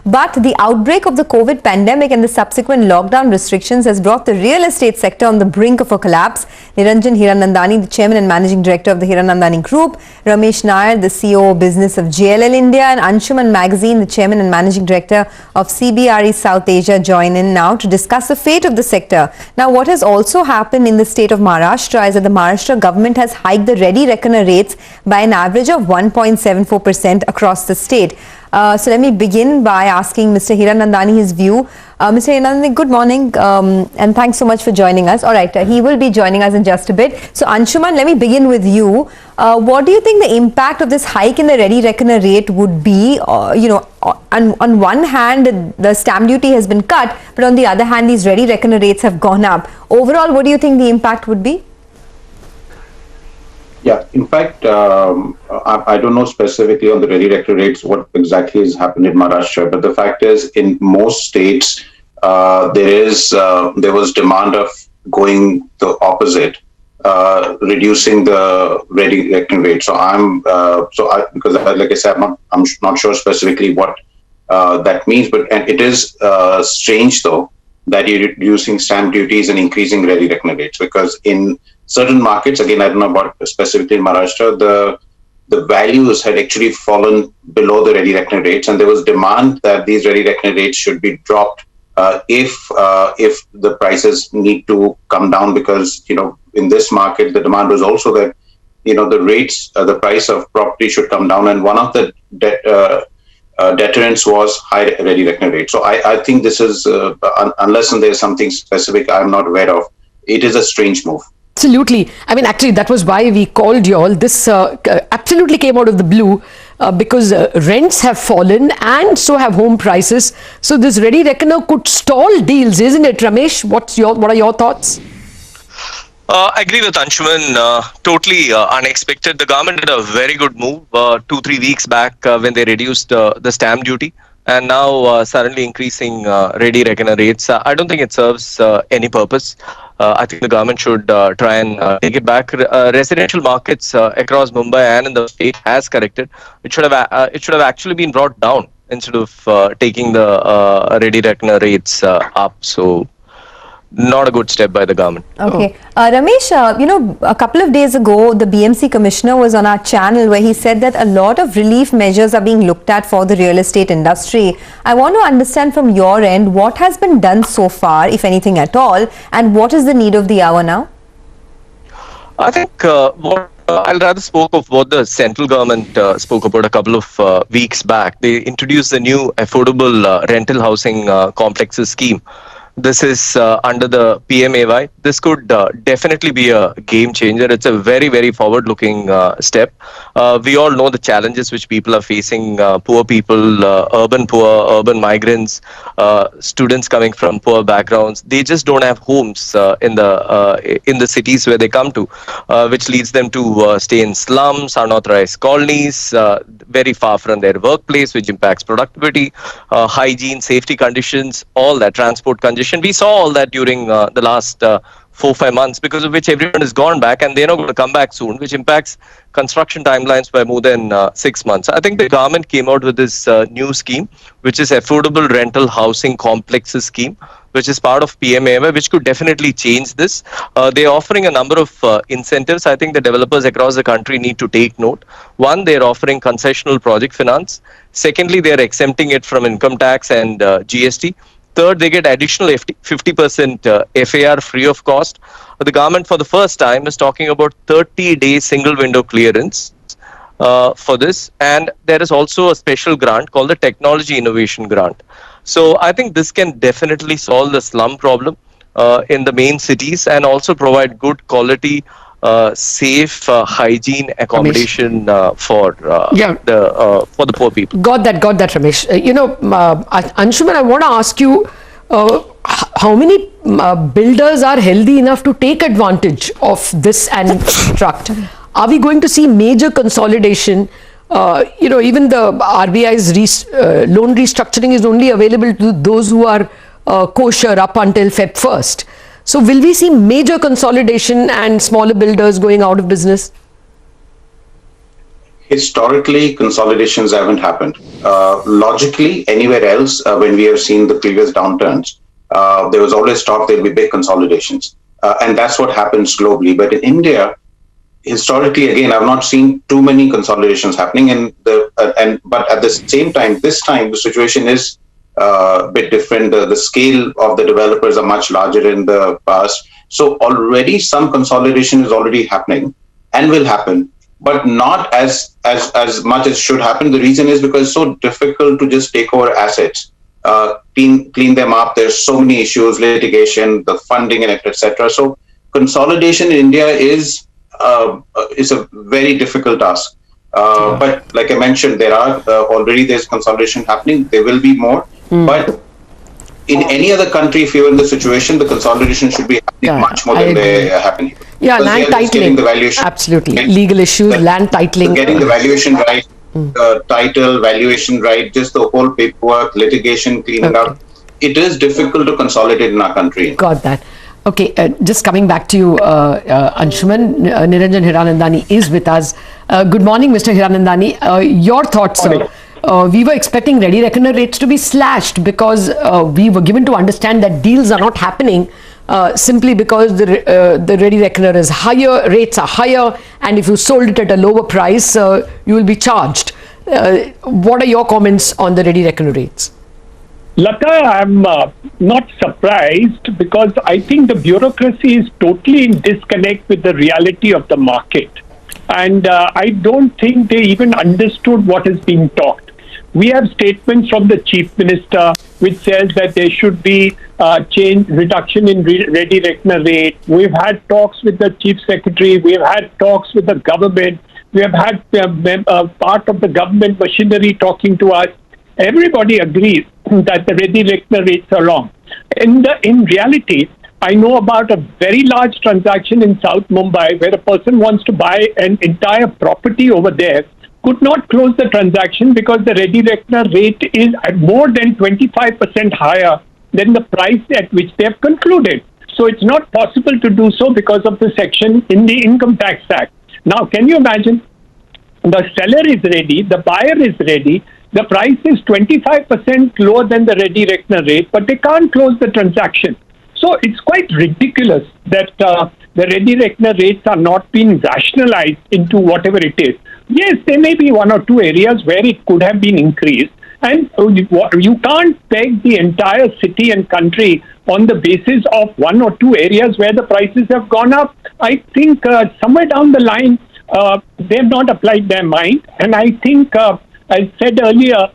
But the outbreak of the COVID pandemic and the subsequent lockdown restrictions has brought the real estate sector on the brink of a collapse. Niranjan Hiranandani, the Chairman and Managing Director of the Hiranandani Group, Ramesh Nair, the CEO of Business of JLL India, and Anshuman Magazine, the Chairman and Managing Director of CBRE South Asia, join in now to discuss the fate of the sector. Now, what has also happened in the state of Maharashtra is that the Maharashtra government has hiked the ready reckoner rates by an average of 1.74% across the state. So let me begin by asking Mr. Hiranandani his view. Mr. Hiranandani, good morning and thanks so much for joining us. All right, he will be joining us in just a bit. So Anshuman, let me begin with you. What do you think the impact of this hike in the ready reckoner rate would be? On one hand, the stamp duty has been cut, but on the other hand, these ready reckoner rates have gone up. Overall, what do you think the impact would be? Yeah, in fact, I don't know specifically on the ready reckoner rates what exactly has happened in Maharashtra, but the fact is, in most states, there was demand of going the opposite, reducing the ready reckoner rate. So because like I said, I'm not sure specifically what that means, but and it is strange though that you're reducing stamp duties and increasing ready reckoner rates, because in certain markets, again, I don't know about specifically in Maharashtra, the values had actually fallen below the ready reckoner rates, and there was demand that these ready reckoner rates should be dropped if the prices need to come down, because in this market the demand was also that the rates, the price of property should come down, and one of the deterrents was high ready reckoner rate. So I think this is unless and there's something specific I'm not aware of, it is a strange move. Absolutely. I mean, actually, that was why we called you all. This absolutely came out of the blue because rents have fallen and so have home prices. So this ready reckoner could stall deals, isn't it, Ramesh? What are your thoughts? I agree with Anshuman. Totally unexpected. The government did a very good move 2-3 weeks back when they reduced the stamp duty, and now suddenly increasing ready reckoner rates. I don't think it serves any purpose. I think the government should try and take it back. Residential markets across Mumbai and in the state has corrected. It should have actually been brought down instead of taking the ready reckoner rates up. So not a good step by the government. Okay. Ramesh, a couple of days ago, the BMC commissioner was on our channel where he said that a lot of relief measures are being looked at for the real estate industry. I want to understand from your end, what has been done so far, if anything at all, and what is the need of the hour now? I think I'll rather spoke of what the central government spoke about a couple of weeks back. They introduced the new affordable rental housing complexes scheme. This is under the PMAY. This could definitely be a game changer. It's a very, very forward-looking step. We all know the challenges which people are facing, poor people, urban poor, urban migrants, students coming from poor backgrounds. They just don't have homes in the cities where they come to, which leads them to stay in slums, unauthorized colonies, very far from their workplace, which impacts productivity, hygiene, safety conditions, all that, transport congestion. We saw all that during the last 4-5 months, because of which everyone has gone back and they're not going to come back soon, which impacts construction timelines by more than 6 months. I think the government came out with this new scheme, which is Affordable Rental Housing Complexes scheme, which is part of PMAY, which could definitely change this. They're offering a number of incentives. I think the developers across the country need to take note. One, they're offering concessional project finance. Secondly, they're exempting it from income tax and GST. Third, they get additional 50% FAR free of cost. The government for the first time is talking about 30-day single window clearance for this. And there is also a special grant called the Technology Innovation Grant. So I think this can definitely solve the slum problem in the main cities and also provide good quality, safe hygiene accommodation for the poor people. Got that, Ramesh. Anshuman, I want to ask you, how many builders are healthy enough to take advantage of this and construct? Are we going to see major consolidation? Even the RBI's loan restructuring is only available to those who are kosher up until Feb 1st. So will we see major consolidation and smaller builders going out of business? historically, consolidations haven't happened. Logically, anywhere else, when we have seen the previous downturns, there was always talk there'll be big consolidations. And that's what happens globally. But in India, historically, again, I've not seen too many consolidations happening. But at the same time, this time, the situation is a bit different. The scale of the developers are much larger in the past. So already some consolidation is already happening and will happen, but not as much as should happen. The reason is because it's so difficult to just take over assets, clean them up. There's so many issues, litigation, the funding, and etc. So consolidation in India is a very difficult task. But like I mentioned, there are there's consolidation happening. There will be more, but in any other country, if you're in the situation, the consolidation should be happening much more than they're happening. Yeah, Because land they are just getting titling. the valuation. Absolutely. Legal issues, land titling. Getting the valuation right, title, valuation right, just the whole paperwork, litigation, cleaning up. It is difficult to consolidate in our country. Got that. Okay, just coming back to you, Anshuman, Niranjan Hiranandani is with us. Good morning, Mr. Hiranandani. Your thoughts, sir. We were expecting ready reckoner rates to be slashed because we were given to understand that deals are not happening simply because the ready reckoner is higher, rates are higher, and if you sold it at a lower price, you will be charged. What are your comments on the ready reckoner rates? Lata, I'm not surprised because I think the bureaucracy is totally in disconnect with the reality of the market. And I don't think they even understood what is being talked. We have statements from the Chief Minister which says that there should be reduction in ready reckoner rate. We've had talks with the Chief Secretary. We've had talks with the government. We have had part of the government machinery talking to us. Everybody agrees that the ready reckoner rates are wrong. In reality, I know about a very large transaction in South Mumbai where a person wants to buy an entire property over there, could not close the transaction because the ready reckoner rate is at more than 25% higher than the price at which they have concluded. So it's not possible to do so because of the section in the Income Tax Act. Now, can you imagine? The seller is ready, the buyer is ready, the price is 25% lower than the ready reckoner rate, but they can't close the transaction. So it's quite ridiculous that the ready reckoner rates are not being rationalized into whatever it is. Yes, there may be one or two areas where it could have been increased, and you can't peg the entire city and country on the basis of one or two areas where the prices have gone up. I think somewhere down the line, they have not applied their mind, and I think, as said earlier,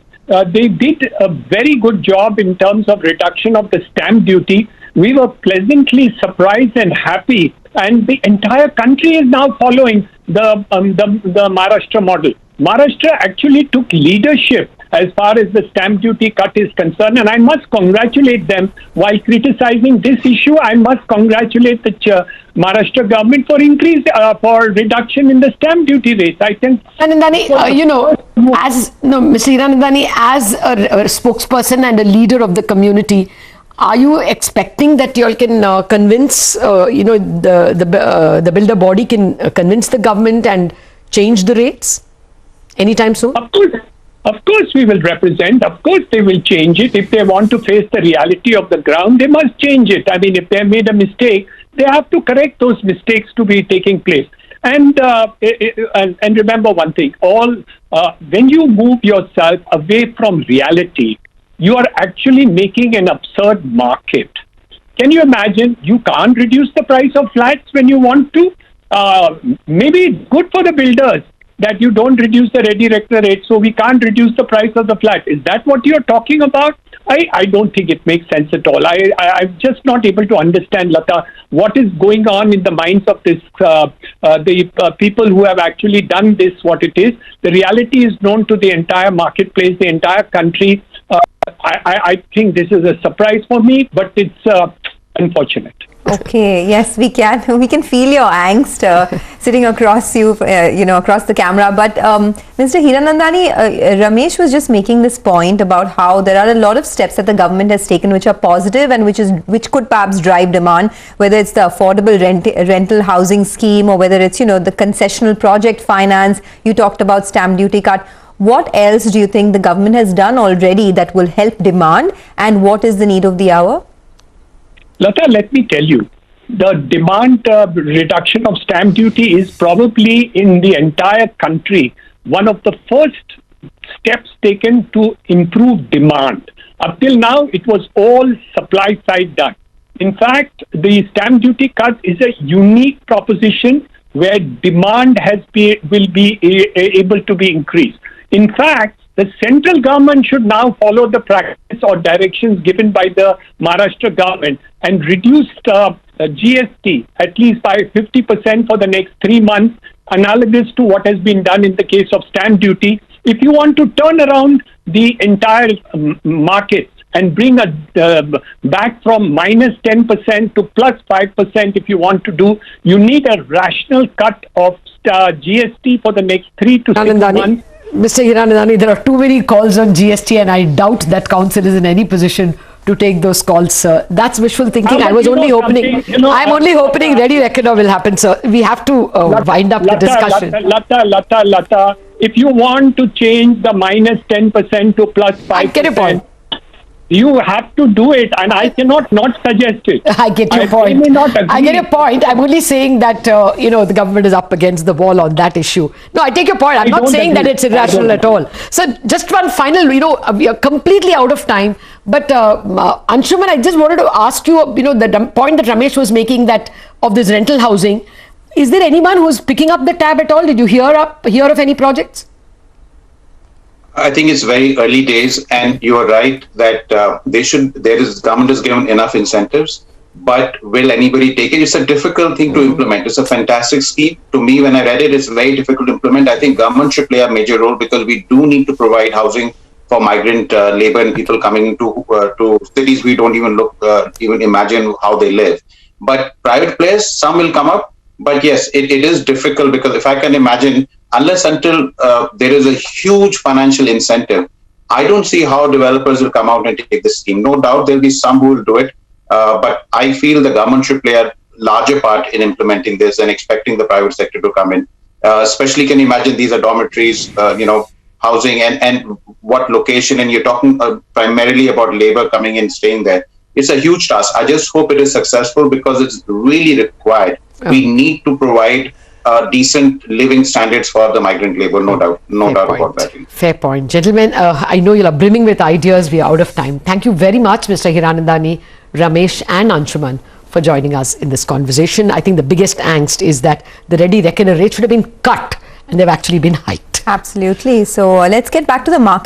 they did a very good job in terms of reduction of the stamp duty. We were pleasantly surprised and happy, and the entire country is now following the Maharashtra model. Maharashtra actually took leadership as far as the stamp duty cut is concerned, and I must congratulate them. While criticizing this issue, I must congratulate the Maharashtra government for for reduction in the stamp duty rates. I think. Hiranandani, Mr. Hiranandani, as a spokesperson and a leader of the community, are you expecting that you all can convince, the builder body can convince the government and change the rates anytime soon? Of course, we will represent. Of course, they will change it. If they want to face the reality of the ground, they must change it. I mean, if they made a mistake, they have to correct those mistakes to be taking place. And remember one thing: when you move yourself away from reality, you are actually making an absurd market. Can you imagine? You can't reduce the price of flats when you want to. Maybe it's good for the builders that you don't reduce the ready reckoner rate, so we can't reduce the price of the flat. Is that what you're talking about? I don't think it makes sense at all. I'm just not able to understand, Lata, what is going on in the minds of this the people who have actually done this, what it is. The reality is known to the entire marketplace, the entire country. I think this is a surprise for me, but it's unfortunate. Okay, yes, we can. We can feel your angst sitting across you, across the camera. But Mr. Hiranandani, Ramesh was just making this point about how there are a lot of steps that the government has taken which are positive and which could perhaps drive demand, whether it's the affordable rental housing scheme or whether it's, the concessional project finance. You talked about stamp duty cut. What else do you think the government has done already that will help demand, and what is the need of the hour? Lata, let me tell you, the demand reduction of stamp duty is probably in the entire country one of the first steps taken to improve demand. Up till now, it was all supply side done. In fact, the stamp duty cut is a unique proposition where demand will be able to be increased. In fact, the central government should now follow the practice or directions given by the Maharashtra government and reduce GST at least by 50% for the next 3 months, analogous to what has been done in the case of stamp duty. If you want to turn around the entire market and bring back from minus 10% to plus 5% if you want to do, you need a rational cut of GST for the next 3 to 6 months. Mr. Hiranandani, there are too many calls on GST and I doubt that council is in any position to take those calls, sir. That's wishful thinking. I was only hoping, I'm only hoping Ready Reckoner will happen, sir. We have to wind up the discussion. Lata, if you want to change the minus 10% to plus 5%, I get your point. You have to do it, and I cannot not suggest it. I get your point. May not agree. I get your point. I'm only saying that, the government is up against the wall on that issue. No, I take your point. I'm not saying that it's irrational at all. So just one final, we are completely out of time. But Anshuman, I just wanted to ask you, the point that Ramesh was making that of this rental housing. Is there anyone who's picking up the tab at all? Did you hear of any projects? I think it's very early days, and you are right that government has given enough incentives, but will anybody take it? It's a difficult thing to implement. It's a fantastic scheme. To me, when I read it, it's very difficult to implement. I think government should play a major role because we do need to provide housing for migrant labor and people coming to cities we don't even imagine how they live. But private players, some will come up. But yes, it is difficult because if I can imagine, unless until there is a huge financial incentive, I don't see how developers will come out and take this scheme. No doubt there'll be some who will do it, but I feel the government should play a larger part in implementing this and expecting the private sector to come in. Especially, can you imagine these are dormitories, housing and what location, and you're talking primarily about labor coming in, staying there. It's a huge task. I just hope it is successful because it's really required. We need to provide decent living standards for the migrant labor, no doubt about that. Fair point. Gentlemen, I know you are brimming with ideas. We are out of time. Thank you very much, Mr. Hiranandani, Ramesh and Anshuman, for joining us in this conversation. I think the biggest angst is that the Ready Reckoner rate should have been cut and they've actually been hiked. Absolutely. So let's get back to the market.